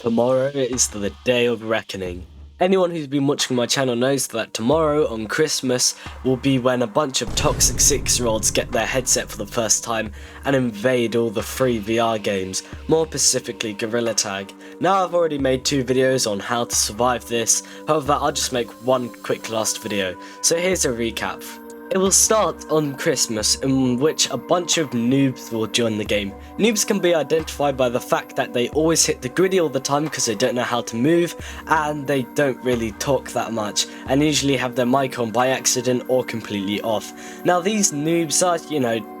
Tomorrow is the day of reckoning. Anyone who's been watching my channel knows that tomorrow on Christmas will be when a bunch of toxic 6-year-olds get their headset for the first time and invade all the free VR games, more specifically Gorilla Tag. Now I've already made 2 videos on how to survive this, however I'll just make one quick last video. So here's a recap. It will start on Christmas, in which a bunch of noobs will join the game. Noobs can be identified by the fact that they always hit the griddy all the time because they don't know how to move, and they don't really talk that much, and usually have their mic on by accident or completely off. Now these noobs are,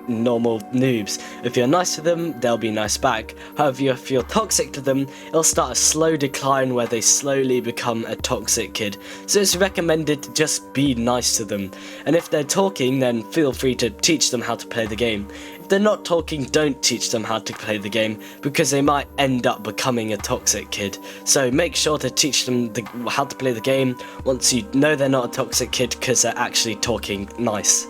normal noobs. If you're nice to them, they'll be nice back. However, if you're toxic to them, it'll start a slow decline where they slowly become a toxic kid. So it's recommended to just be nice to them. And if they're talking, then feel free to teach them how to play the game. If they're not talking, don't teach them how to play the game, because they might end up becoming a toxic kid. So make sure to teach them how to play the game once you know they're not a toxic kid, because they're actually talking nice.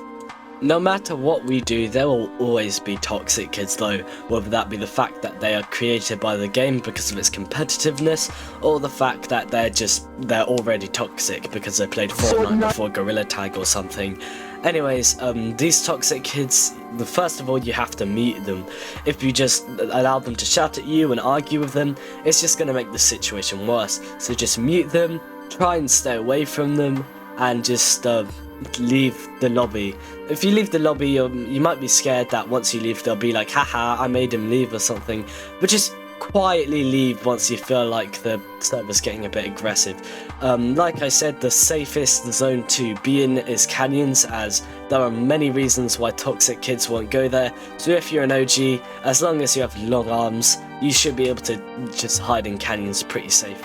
No matter what we do, there will always be toxic kids though, whether that be the fact that they are created by the game because of its competitiveness, or the fact that they're already toxic because they played Fortnite before Gorilla Tag or something. Anyways, these toxic kids, first of all, you have to meet them. If you just allow them to shout at you and argue with them, it's just going to make the situation worse. So just mute them, try and stay away from them, and just leave the lobby. If you leave the lobby, you might be scared that once you leave they'll be like, haha, I made him leave or something, but just quietly leave once you feel like the server's getting a bit aggressive. Like I said, the safest zone to be in is canyons, as there are many reasons why toxic kids won't go there. So if you're an OG, as long as you have long arms, you should be able to just hide in canyons pretty safe.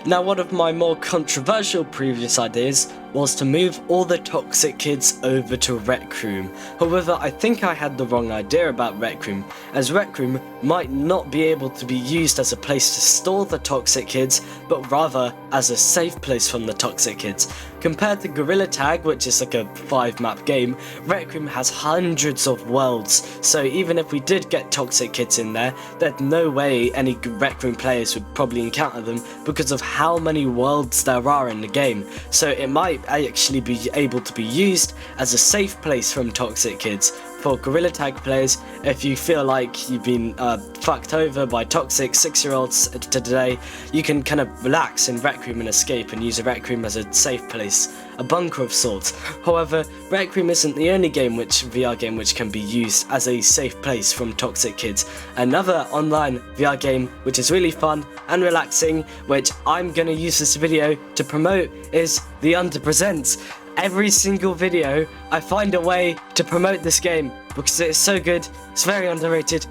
Now, one of my more controversial previous ideas was to move all the toxic kids over to Rec Room. However, I think I had the wrong idea about Rec Room, as Rec Room might not be able to be used as a place to store the toxic kids, but rather as a safe place from the toxic kids. Compared to Gorilla Tag, which is like a 5-map game, Rec Room has hundreds of worlds, so even if we did get toxic kids in there, there's no way any Rec Room players would probably encounter them because of how many worlds there are in the game. So it might actually be able to be used as a safe place from toxic kids. For Gorilla Tag players, if you feel like you've been fucked over by toxic 6-year-olds today, you can kind of relax in Rec Room and escape and use a Rec Room as a safe place, a bunker of sorts. However, Rec Room isn't the only VR game which can be used as a safe place from toxic kids. Another online VR game which is really fun and relaxing, which I'm going to use this video to promote, is The Underpresents. Every single video I find a way to promote this game because it's so good, it's very underrated.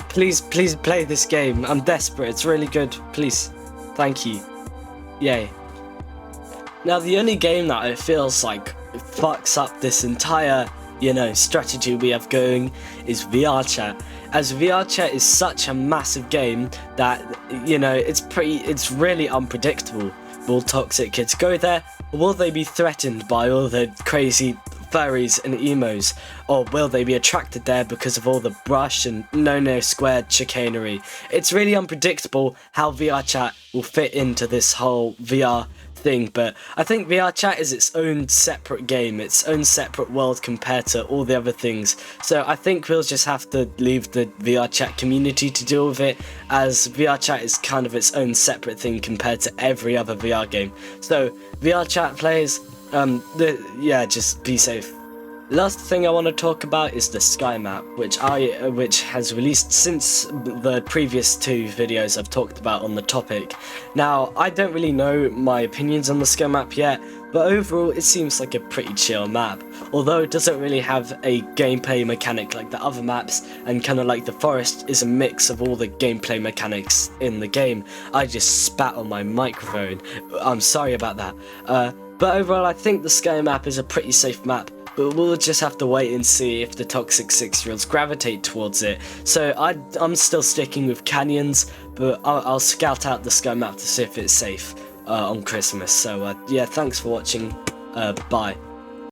Please play this game, I'm desperate, it's really good, please, thank you, yay. Now the only game that it feels like fucks up this entire strategy we have going is VR Chat, as VR Chat is such a massive game that it's really unpredictable. Will toxic kids go there, or will they be threatened by all the crazy furries and emos, or will they be attracted there because of all the brush and no squared chicanery? It's really unpredictable how VR Chat will fit into this whole VR thing, but I think VR Chat is its own separate game, its own separate world compared to all the other things. So I think we'll just have to leave the VR Chat community to deal with it, as VR Chat is kind of its own separate thing compared to every other VR game. So VR Chat players, just be safe. Last thing I want to talk about is the sky map, which has released since the previous 2 videos I've talked about on the topic. Now, I don't really know my opinions on the sky map yet, but overall it seems like a pretty chill map, although it doesn't really have a gameplay mechanic like the other maps, and kind of like the forest is a mix of all the gameplay mechanics in the game. I just spat on my microphone, I'm sorry about that. But overall I think the sky map is a pretty safe map, but we'll just have to wait and see if the toxic 6-year-olds gravitate towards it. So I'm still sticking with canyons, but I'll scout out the sky map to see if it's safe on Christmas. So yeah, thanks for watching, bye.